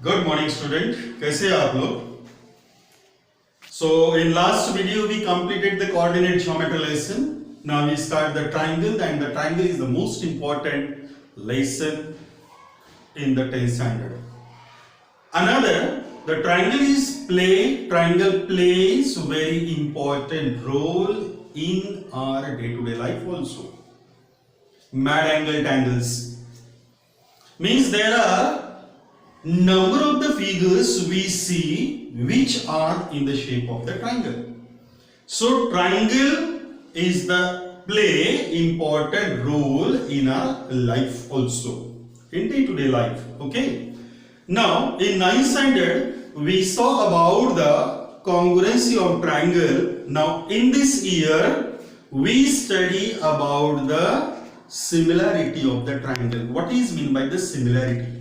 Good morning, student. कैसे हैं आप लोग? So in last video we completed the coordinate geometry lesson. Now we start the triangle, and the triangle is the most important lesson in the 10th standard. The triangle plays very important role in our day-to-day life also. Mad angle tangles means there are number of the figures we see which are in the shape of the triangle. So triangle is the play important role in our life also, in day-to-day life. Okay. Now in 9th standard we saw about the congruency of triangle. Now in this year we study about the similarity of the triangle. What is mean by the similarity?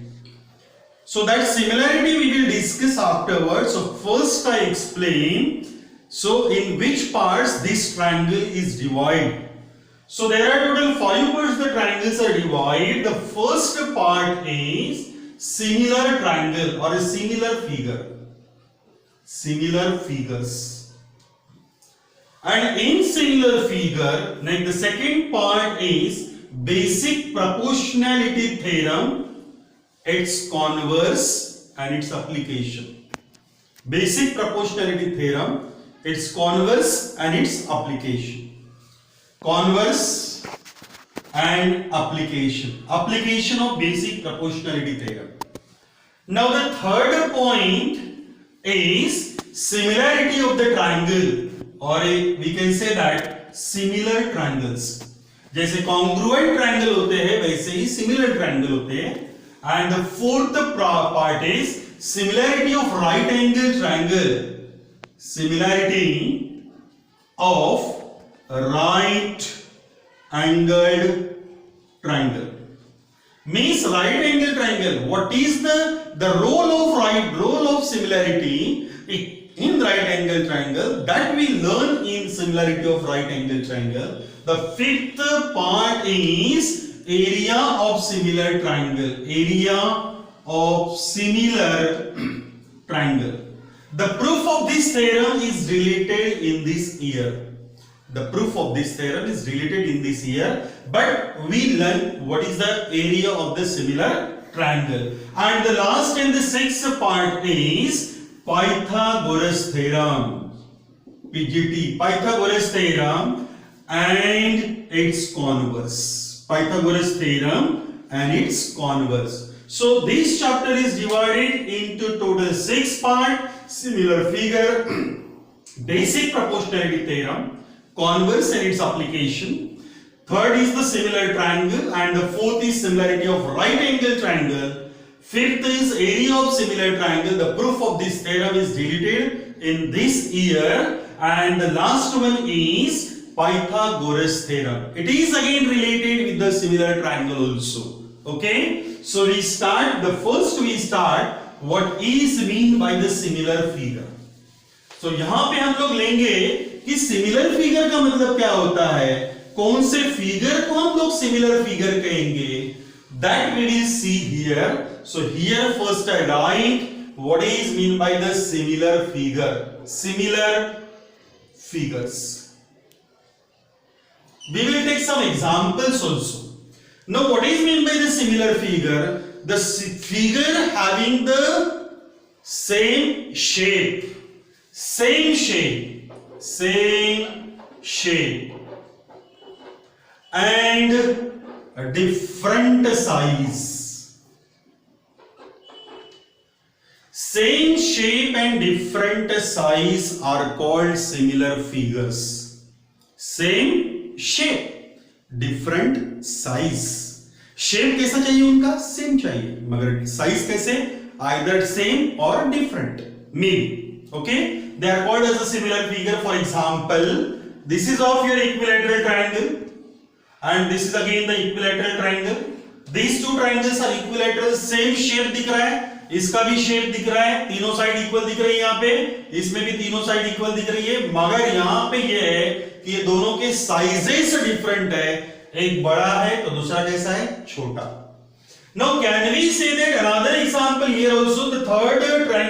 So that similarity we will discuss afterwards. So first I explain, so in which parts this triangle is divided. So there are total 5 parts the triangles are divided. The first part is similar triangle or a similar figure. Similar figures. And in similar figure, then the second part is basic proportionality theorem, its converse and its application. Basic proportionality theorem, its converse and its application. Converse and application. Application of basic proportionality theorem. Now the third point is similarity of the triangle, or we can say that similar triangles. जैसे congruent triangle होते हैं वैसे ही similar triangle होते हैं. And the fourth part is similarity of right angle triangle. Similarity of right angled triangle. Means right angle triangle. What is the role of similarity in right angle triangle? That we learn in similarity of right angle triangle. The fifth part is area of similar triangle. Area of similar triangle. The proof of this theorem is related in this year. The proof of this theorem is related in this year, but we learn what is the area of the similar triangle. And the last and the sixth part is Pythagoras theorem. PGT, Pythagoras theorem and its converse. Pythagoras theorem and its converse. So this chapter is divided into total 6 parts: similar figure, basic proportionality theorem, converse and its application. Third is the similar triangle, and the fourth is similarity of right angle triangle. Fifth is area of similar triangle. The proof of this theorem is deleted in this year, and the last one is Pythagoras theorem. It is again related with the similar triangle also. Okay, so we start what is mean by the similar figure. So यहाँ पे हम लोग लेंगे कि similar figure का मतलब क्या होता है, कौन से figure को हम लोग similar figure कहेंगे, that we will see here. So here first I write what is mean by the similar figure. Similar figures. We will take some examples also. Now what is meant by the similar figure? The figure having the same shape, and a different size. Same shape and different size are called similar figures. Same shape, different size. Shape कैसा चाहिए उनका? Same चाहिए, मगर size कैसे? either same or different, maybe. Okay, they are called as a similar figure. For example, this is of your equilateral triangle, and this is again the equilateral triangle. These two triangles are equilateral, same shape दिख रहा है, इसका भी shape दिख रहा है, तीनों side equal दिख रही है यहाँ पे, इसमें भी तीनों साइड इक्वल दिख रही है, मगर यहाँ पे ये है कि ये दोनों के साइजेस डिफरेंट है, एक बड़ा है तो दूसरा कैसा है? छोटा. Now can we say that another example here also, the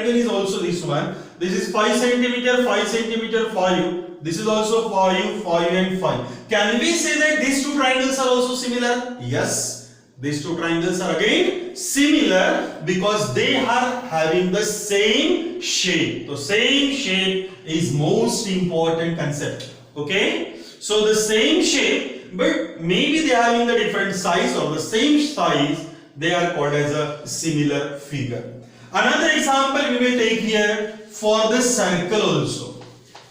triangle is also this one. This is 5 centimeter, 5 centimeter, 5. This is also 5, 5 and 5. Can we say that these two triangles are also similar? Yes, these two triangles are again similar because they are having the same shape. So same shape is most important concept. Okay, so the same shape, but maybe they are having the different size or the same size. They are called as a similar figure. Another example we will take here for the circle also.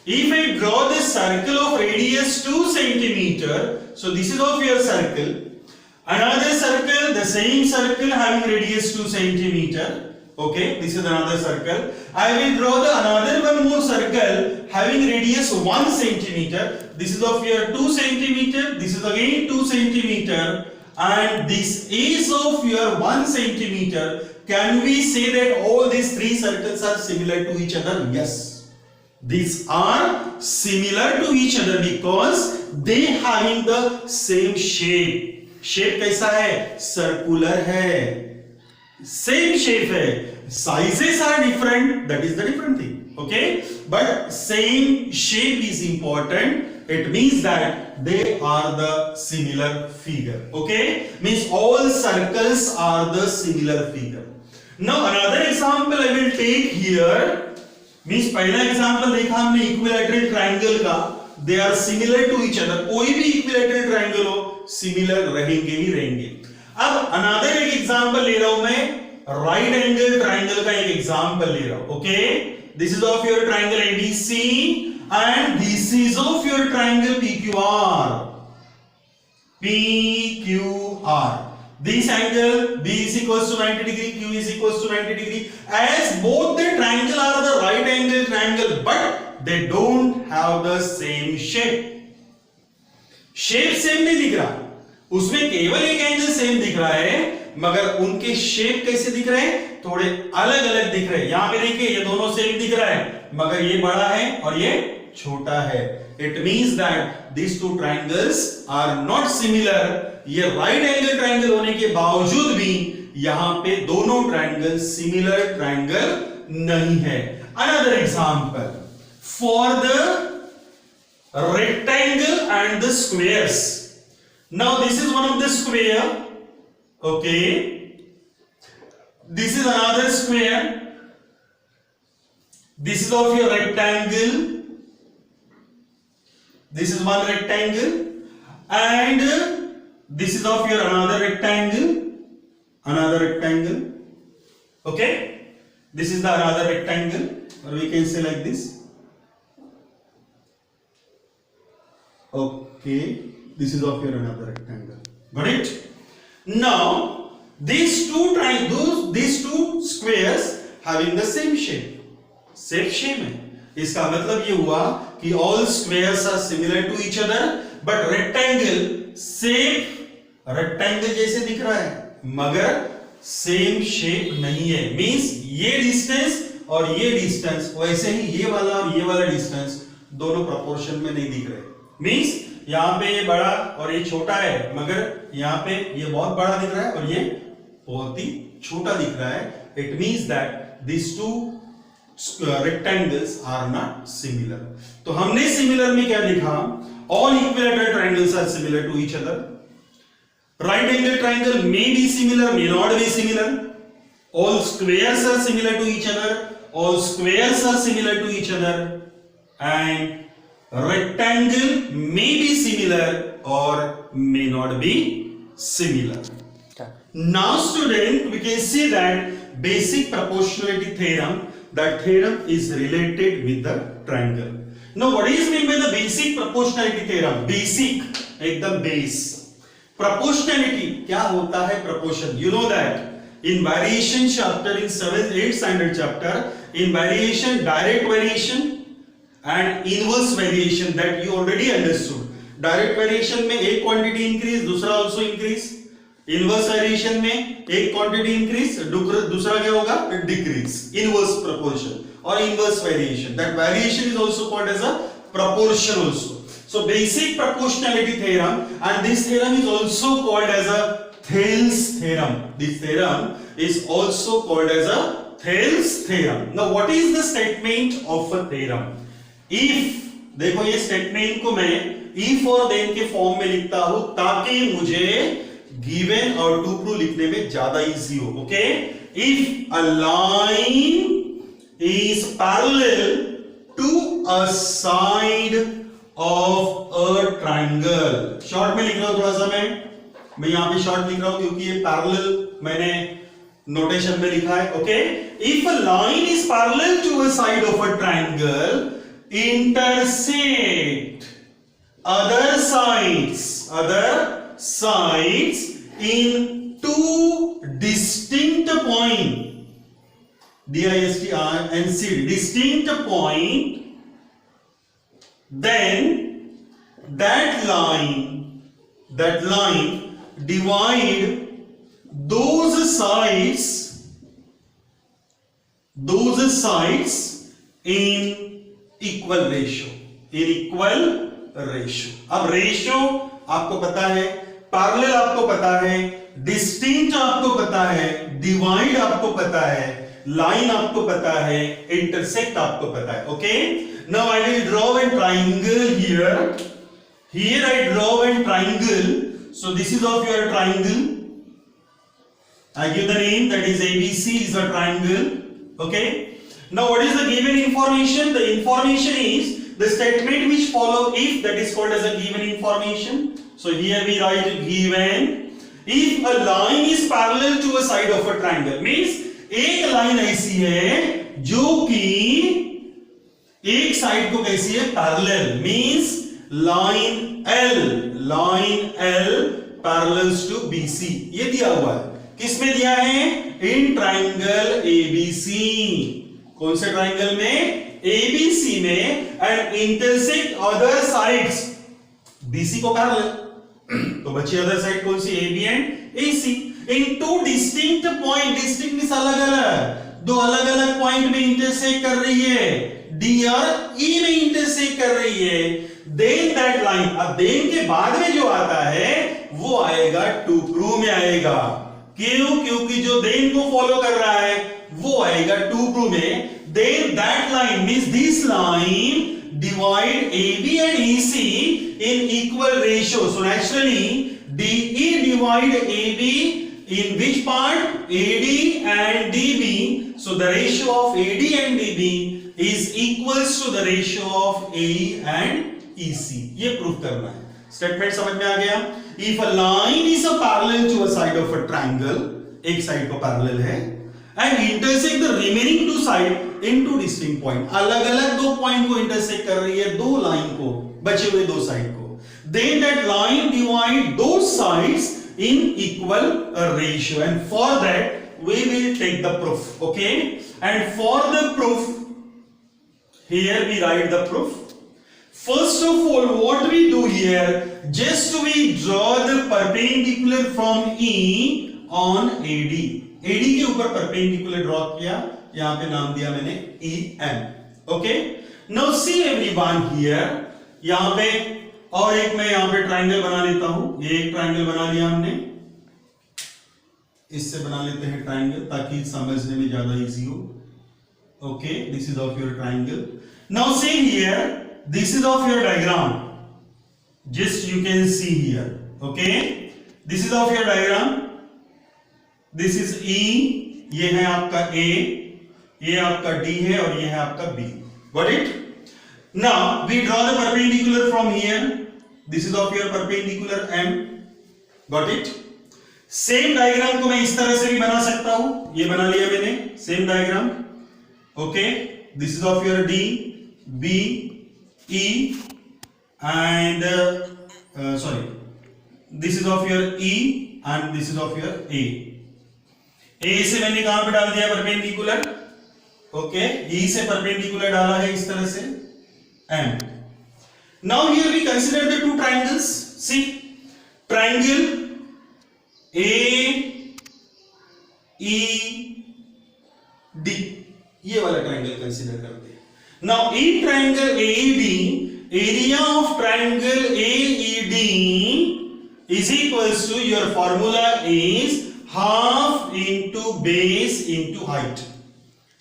If I draw this circle of radius 2 centimeter, so this is of your circle. Another circle, the same circle having radius 2 centimeter. Okay, this is another circle. I will draw the another one more circle having radius 1 centimeter. This is of your 2 centimeter. This is again 2 centimeter. And this is of your 1 centimeter. Can we say that all these three circles are similar to each other? Yes. These are similar to each other because they having the same shape. Shape कैसा है? Circular है. Same shape है. Sizes are different. That is the different thing. Okay? But same shape is important. It means that they are the similar figure. Okay? Means all circles are the similar figure. Now another example I will take here. Means पहला example देखा हमने equilateral triangle का. They are similar to each other. कोई भी equilateral triangle हो similar रहेंगे ही रहेंगे. अब अनदर एक एग्जांपल ले रहा हूं मैं राइट एंगल ट्रायंगल का एक एग्जांपल ले रहा हूं. Okay, this is of your triangle ABC and this is of your triangle PQR. PQR. This angle B is equals to 90 degree, Q is equals to 90 degree. As both the triangle are the right angle triangle, but they don't have the same shape. Shape same नहीं दिख रहा, उसमें केवल एक angle same दिख रहा है, मगर उनके शेप कैसे दिख रहे हैं? थोड़े अलग अलग दिख रहे हैं. यहां पे देखिए ये दोनों सेम दिख रहा है, मगर ये बड़ा है और ये छोटा है. It means that these two triangles are not similar. ये राइट एंगल ट्रायंगल होने के बावजूद भी यहां पे दोनों ट्रायंगल सिमिलर ट्रायंगल नहीं है. Another example for the rectangle and the squares. Now this is one of the square. Okay, this is another square. This is of your rectangle. This is one rectangle and this is of your another rectangle. Okay, this is the another rectangle, or we can say like this. Okay, this is of your another rectangle. Got it? Now these two squares having the same shape. Same shape है. इसका मतलब ये हुआ कि all squares are similar to each other, but rectangle shape rectangle जैसे दिख रहा है, मगर same shape नहीं है. Means ये distance और ये distance वैसे ही ये वाला और ये वाला distance दोनों proportion में नहीं दिख रहे. Means यहाँ पे ये बड़ा और ये छोटा है, मगर यहाँ पे ये बहुत बड़ा दिख रहा है और ये बहुत ही छोटा दिख रहा है. It means that these two rectangles are not similar. तो हमने similar में क्या देखा? All equilateral triangles are similar to each other. Right angle triangle may be similar, may not be similar. All squares are similar to each other. All squares are similar to each other. And rectangle may be similar or may not be similar. Now student, we can see that basic proportionality theorem, that theorem is related with the triangle. Now what is meant by the basic proportionality theorem? Basic, एकदम base. Proportionality क्या होता है? Proportion. You know that in variation chapter, in 7th 8th standard chapter, in variation, direct variation and inverse variation, that you already understood. Direct variation में एक quantity increase, दूसरा also increase. Inverse variation में एक quantity increase, दूसरा क्या होगा? Decrease. Inverse proportion or inverse variation. That variation is also called as a proportion also. So basic proportionality theorem, and this theorem is also called as a Thales theorem. This theorem is also called as a Thales theorem. Now what is the statement of a theorem? If, देखो ये statement को मैं if और then के form में लिखता हूं ताकि मुझे given और to prove लिखने में ज्यादा इजी हो. Okay, if a line is parallel to a side of a triangle. Short में लिख रहा हूं, थोड़ा सा मैं यहां पे शॉर्ट लिख रहा हूं क्योंकि ये पैरेलल मैंने नोटेशन में लिखा है. Okay, if a line is parallel to a side of a triangle intersect other sides in two distinct point, D-I-S-T-I-N-C, distinct point, then that line divide those sides in equal ratio. अब ratio आपको पता है, parallel आपको पता है, distinct आपको पता है, डिवाइड आपको पता है, लाइन आपको पता है, इंटरसेक्ट आपको पता है. Okay, now I will draw a triangle here. Here I draw a triangle. So this is of your triangle. I give the name, that is ABC is a triangle. Okay. Now what is the given information? The information is the statement which follow if, that is called as a given information. So here we write given if a line is parallel to a side of a triangle, means एक line ऐसी है जो कि एक side को कैसी है, parallel, means line L parallels to BC. ये दिया हुआ है, किसमें दिया है, इन ट्राइंगल ABC. कौन से ट्राइंगल में, ABC में, and intersect other sides, BC को पैरेलल, तो बची अदर साइड कौन सी, AB and AC, in two distinct point. Distinct means अलग अलग, दो अलग अलग पॉइंट में इंटरसेक्ट कर रही है, D और E में इंटरसेक्ट कर रही है. देन दैट लाइन, अब देन के बाद में जो आता है वो आएगा टू प्रूव में आएगा. क्यों, क्योंकि जो देन को फॉलो कर रहा है वो आएगा टू प्रूव में. Then that line means this line divide AB and EC in equal ratio. So naturally DE divide AB in which part, AD and DB. So the ratio of AD and DB is equals to the ratio of AE and EC. ये proof करना है. Statement समझ में आ गया. If a line is a parallel to a side of a triangle, एक side को parallel है, and intersect the remaining two side in two distinct point, अलग अलग दो पॉइंट को इंटरसेक्ट कर रही है, दो लाइन को, बचे हुए दो साइड को. Then that line divide those sides in equal ratio, and for that we will take the proof. Okay, and for the proof, here we write the proof. First of all, what we do here, just we draw the perpendicular from E on AD. AD के ऊपर perpendicular draw किया, यहां पे नाम दिया मैंने EM. Okay, now see everyone here, यहां पे और एक मैं यहां पे ट्रायंगल बना लेता हूं. ये एक ट्रायंगल बना लिया हमने, इससे बना लेते हैं ट्रायंगल ताकि समझने में ज्यादा इजी हो. Okay, this is of your triangle. Now see here, this is of your diagram, just you can see here. Okay, this is of your diagram. This is E, ये है आपका A, ये आपका D है और ये है आपका B. Got it? Now we draw the perpendicular from here. This is of your perpendicular M. Got it? Same diagram को मैं इस तरह से भी बना सकता हूं, ये बना लिया मैंने same diagram. Okay, this is of your D, B, E and sorry, this is of your E and this is of your A. A से मैंने कहां पे डाल दिया परपेंडिकुलर. ओके, E से परपेंडिकुलर डाला है इस तरह से M. Now here we consider the two triangles. See, triangle AED, ये वाला ट्रायंगल कंसीडर करते हैं. Now in triangle AED, area of triangle AED is equals to, your formula is half into base into height.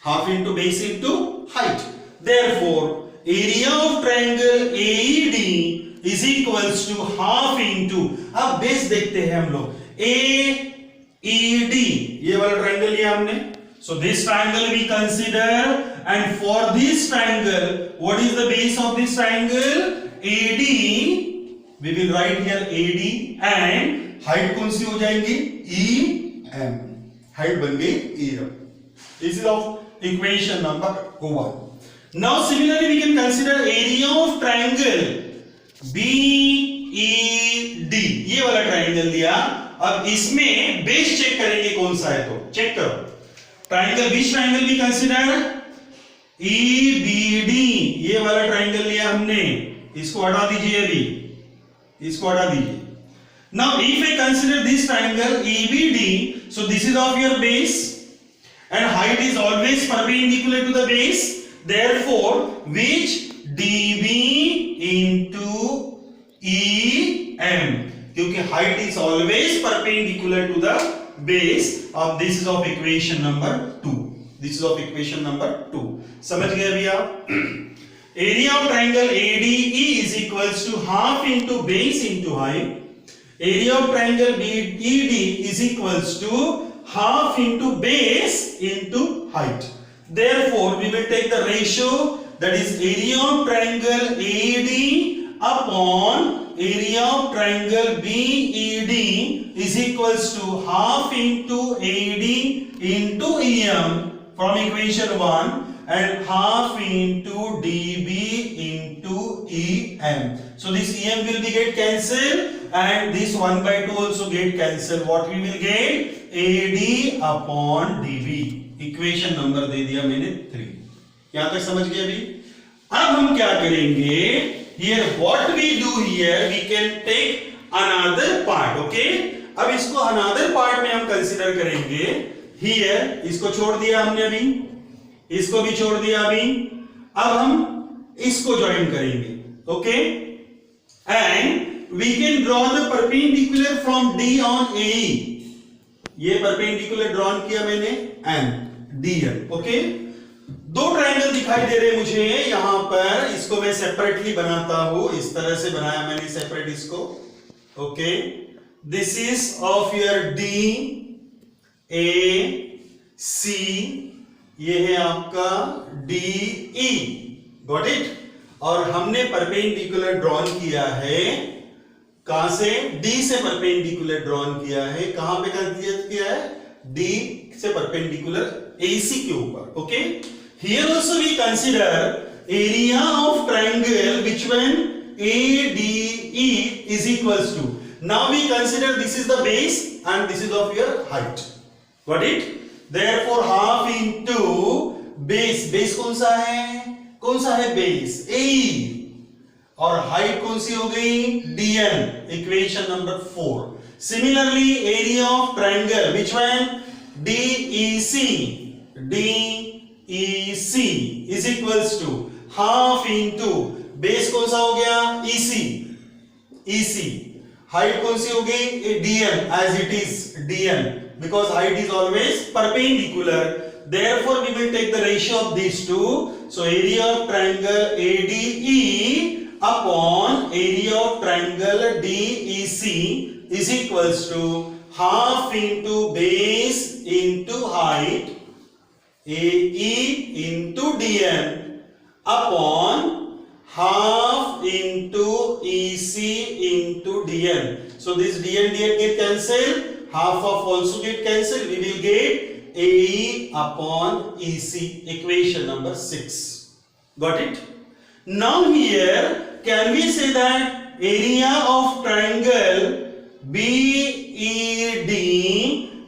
half into base into height. Therefore area of triangle AED is equals to half into, अब base देखते हैं हम लोग, AED ये वाला triangle लिया हमने, so this triangle we consider, and for this triangle what is the base of this triangle? AD, we will write here AD, and height कौन सी हो जाएंगी? EM, height बन गई EM. This is of equation number 1. Now similarly we can consider area of triangle BED, ये वाला triangle दिया, अब इसमें बेस चेक करेंगे कौन सा है, तो चेक करो ट्रायंगल, बीच ट्रायंगल भी कंसीडर EBD, ये वाला ट्रायंगल लिया हमने, इसको हटा दीजिए, अभी इसको हटा दीजिए. Now if I consider this triangle EBD, so this is of your base and height is always perpendicular to the base, therefore which DB into EM, क्योंकि height is always perpendicular to the base. अब this is of equation number 2. This is of equation number 2. समझ गए अभी आप? Area of triangle ADE is equals to half into base into height. Area of triangle BED is equals to half into base into height. Therefore we will take the ratio, that is area of triangle AD upon area of triangle BED is equals to half into AD into EM from equation 1 and half into DB into EM. So this EM will be get cancelled and this 1 by 2 also get cancelled. What we will get? AD upon DB. Equation number दे दिया मैंने 3. यहां तक समझ गए अभी? अब हम क्या करेंगे? Here what we do here, we can take another part. Okay? अब इसको another part में हम consider करेंगे. Here इसको छोड़ दिया हमने अभी, इसको भी छोड़ दिया अभी. अब हम इसको ज्वाइन करेंगे. Okay? And we can draw the perpendicular from D on AE. ये परपेंडिकुलर ड्रॉन किया मैंने एंड DL. ओके, दो ट्रायंगल दिखाई दे रहे मुझे यहां पर, इसको मैं सेपरेटली बनाता हूं, इस तरह से बनाया मैंने सेपरेट इसको. Okay, this is of your D A C, ये है आपका DE. Got it? और हमने परपेंडिकुलर ड्रॉन किया है, कहां से? D से परपेंडिकुलर ड्रॉन किया है. कहां पे किया है? D से परपेंडिकुलर AC के ऊपर. Okay, here also we consider area of triangle which one ADE is equals to, now we consider this is the base and this is of your height. Got it? Therefore half into base, base कौन सा है? कौन सा है base? AE, और height कौन सी हो गई? DN. Equation number 4. Similarly area of triangle which one? DEC. DEC is equals to half into base कौन सा हो गया? EC. EC. हाइट कौन सी हो गई? DN, as it is DN, because height is always perpendicular. Therefore we will take the ratio of these two. So area of triangle ADE upon area of triangle DEC is equals to half into base into height AE into DN upon half into EC into DN. So this DN get cancelled, half of also get cancelled, we will get AE upon EC. Equation number 6. Got it? Now here can we say that area of triangle BED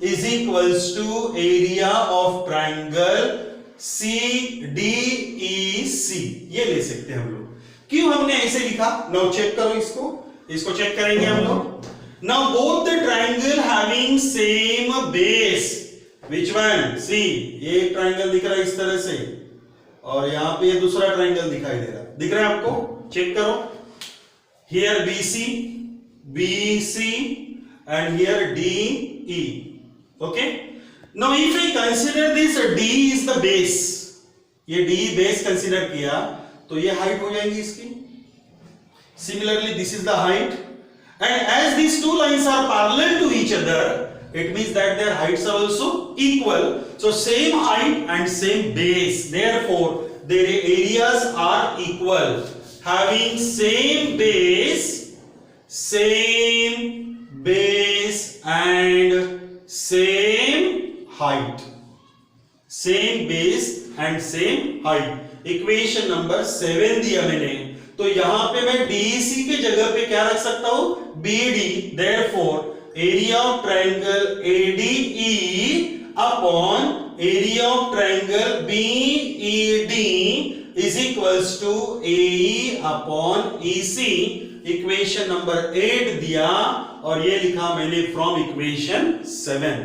is equals to area of triangle CDEC. ये ले सकते हैं हम लोग. क्यों हमने ऐसे लिखा? Now चेक करो इसको चेक करेंगे हम लोग. Now both the triangle having same base. Which one? See, ये एक ट्रायंगल दिख रहा है इस तरह से, और यहाँ पे ये दूसरा ट्रायंगल दिखाई दे रहा है. दिख रहा है आपको? चेक करो. Here BC and here DE. Okay. Now if I consider this D is the base, ये D base consider किया तो ये height हो जाएगी इसकी. Similarly this is the height, and as these two lines are parallel to each other, it means that their heights are also equal. So same height and same base, therefore their areas are equal. Having same base and same height, same base and same height. Equation number 7 दिया मैंने, तो यहां पे मैं DEC के जगह पे क्या रख सकता हूं, BD. Therefore area of triangle ADE upon area of triangle BED is equals to AE upon EC. Equation number 8 दिया और ये लिखा मैंने from equation 7.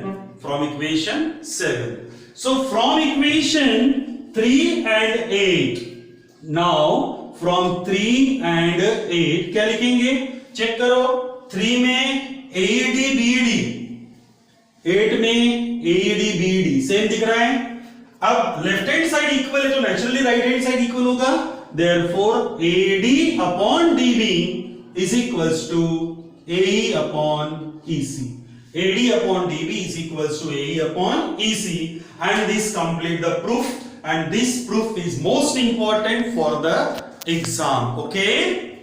So from equation 3 and 8, now from 3 and 8 क्या लिखेंगे, चेक करो. 3 में AED BED, 8 में AED BED सेम दिख रहा है. अब लेफ्ट हैंड साइड इक्वल है तो naturally right hand side equal होगा. Therefore AD upon DB is equals to AE upon EC. AD upon DB is equals to AE upon EC, and this complete the proof, and this proof is most important for the exam. Okay.